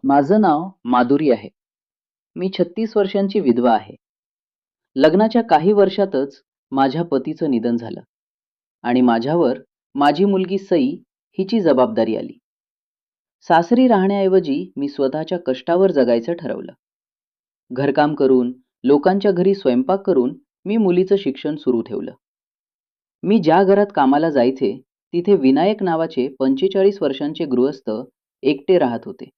माझं नाव माधुरी आहे. मी 36 वर्षांची विधवा आहे. लग्नाच्या काही वर्षातच माझ्या पतीचं निधन झालं आणि माझ्यावर माझी मुलगी सई हिची जबाबदारी आली. सासरी राहण्याऐवजी मी स्वतःच्या कष्टावर जगायचं ठरवलं. घरकाम करून, लोकांच्या घरी स्वयंपाक करून मी मुलीचं शिक्षण सुरू ठेवलं. मी ज्या घरात कामाला जायचे तिथे विनायक नावाचे 45 वर्षांचे गृहस्थ एकटे राहत होते.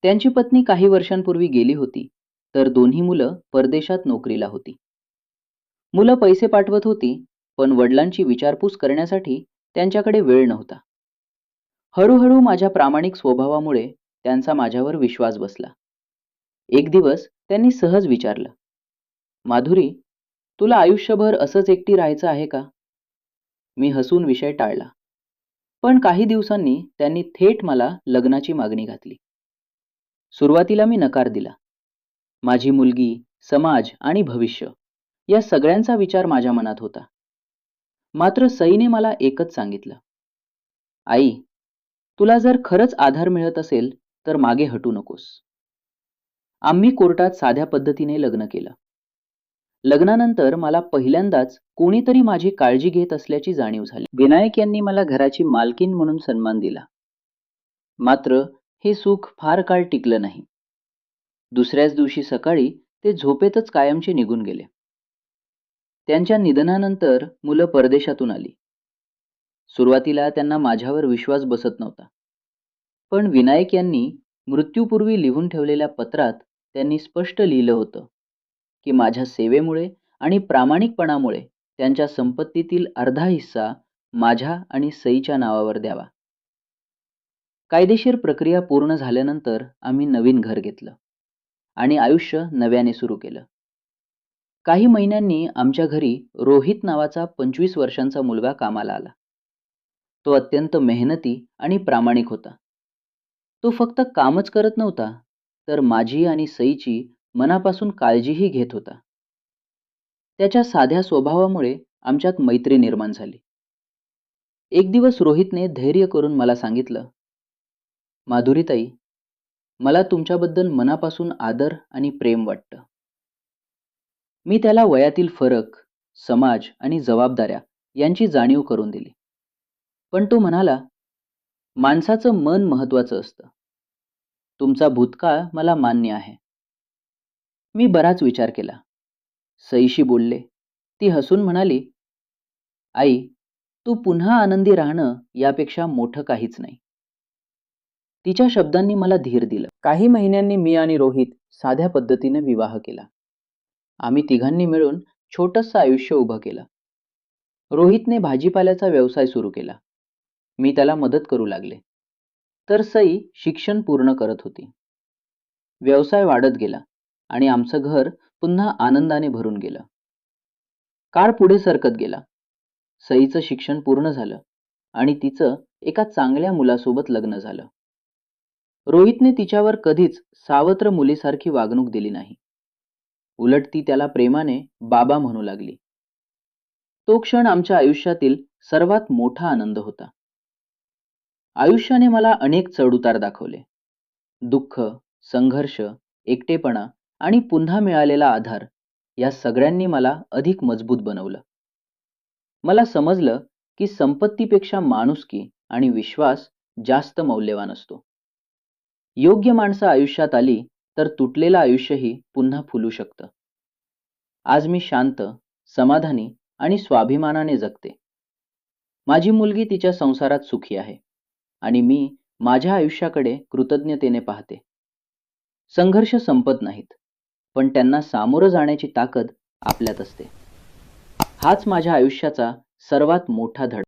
त्यांची पत्नी काही वर्षांपूर्वी गेली होती, तर दोन्ही मुलं परदेशात नोकरीला होती. मुलं पैसे पाठवत होती, पण वडिलांची विचारपूस करण्यासाठी त्यांच्याकडे वेळ नव्हता. हळूहळू माझ्या प्रामाणिक स्वभावामुळे त्यांचा माझ्यावर विश्वास बसला. एक दिवस त्यांनी सहज विचारलं, माधुरी, तुला आयुष्यभर असंच एकटी राहायचं आहे का? मी हसून विषय टाळला. पण काही दिवसांनी त्यांनी थेट मला लग्नाची मागणी घातली. सुरुवातीला मी नकार दिला. माझी मुलगी, समाज आणि भविष्य या सगळ्यांचा विचार माझ्या मनात होता. मात्र सईने मला एकच सांगितलं, आई, तुला जर खरंच आधार मिळत असेल तर मागे हटू नकोस. आम्ही कोर्टात साध्या पद्धतीने लग्न केलं. लग्नानंतर मला पहिल्यांदाच कोणीतरी माझी काळजी घेत असल्याची जाणीव झाली. विनायक यांनी मला घराची मालकीण म्हणून सन्मान दिला. मात्र हे सुख फार काळ टिकलं नाही. दुसऱ्याच दिवशी सकाळी ते झोपेतच कायमचे निघून गेले. त्यांच्या निधनानंतर मुलं परदेशातून आली. सुरुवातीला त्यांना माझ्यावर विश्वास बसत नव्हता. पण विनायक यांनी मृत्यूपूर्वी लिहून ठेवलेल्या पत्रात त्यांनी स्पष्ट लिहिलं होतं की माझ्या सेवेमुळे आणि प्रामाणिकपणामुळे त्यांच्या संपत्तीतील अर्धा हिस्सा माझ्या आणि सईच्या नावावर द्यावा. कायदेशीर प्रक्रिया पूर्ण झाल्यानंतर आम्ही नवीन घर घेतलं आणि आयुष्य नव्याने सुरू केलं. काही महिन्यांनी आमच्या घरी रोहित नावाचा 25 वर्षांचा मुलगा कामाला आला. तो अत्यंत मेहनती आणि प्रामाणिक होता. तो फक्त कामच करत नव्हता, तर माझी आणि सईची मनापासून काळजीही घेत होता. त्याच्या साध्या स्वभावामुळे आमच्यात मैत्री निर्माण झाली. एक दिवस रोहितने धैर्य करून मला सांगितलं, माधुरीताई, मला तुमच्याबद्दल मनापासून आदर आणि प्रेम वाटतं. मी त्याला वयातील फरक, समाज आणि जबाबदाऱ्या यांची जाणीव करून दिली. पण तो म्हणाला, माणसाचं मन महत्वाचं असतं. तुमचा भूतकाळ मला मान्य आहे. मी बराच विचार केला. सईशी बोलले. ती हसून म्हणाली, आई, तू पुन्हा आनंदी राहणं यापेक्षा मोठं काहीच नाही. तिच्या शब्दांनी मला धीर दिलं. काही महिन्यांनी मी आणि रोहित साध्या पद्धतीने विवाह केला. आम्ही तिघांनी मिळून छोटंसं आयुष्य उभं केलं. रोहितने भाजीपाल्याचा व्यवसाय सुरू केला. मी त्याला मदत करू लागले. तर सई शिक्षण पूर्ण करत होती. व्यवसाय वाढत गेला आणि आमचं घर पुन्हा आनंदाने भरून गेलं. काळ पुढे सरकत गेला. सईचं शिक्षण पूर्ण झालं आणि तिचं एका चांगल्या मुलासोबत लग्न झालं. रोहितने तिच्यावर कधीच सावत्र मुलीसारखी वागणूक दिली नाही. उलट ती त्याला प्रेमाने बाबा म्हणू लागली. तो क्षण आमच्या आयुष्यातील सर्वात मोठा आनंद होता. आयुष्याने मला अनेक चढउतार दाखवले. दुःख, संघर्ष, एकटेपणा आणि पुन्हा मिळालेला आधार या सगळ्यांनी मला अधिक मजबूत बनवलं. मला समजलं की संपत्तीपेक्षा माणुसकी आणि विश्वास जास्त मौल्यवान असतो. योग्य माणसं आयुष्यात आली तर तुटलेलं आयुष्यही पुन्हा फुलू शकतं. आज मी शांत, समाधानी आणि स्वाभिमानाने जगते. माझी मुलगी तिच्या संसारात सुखी आहे आणि मी माझ्या आयुष्याकडे कृतज्ञतेने पाहते. संघर्ष संपत नाहीत, पण त्यांना सामोरं जाण्याची ताकद आपल्यात असते. हाच माझ्या आयुष्याचा सर्वात मोठा धडा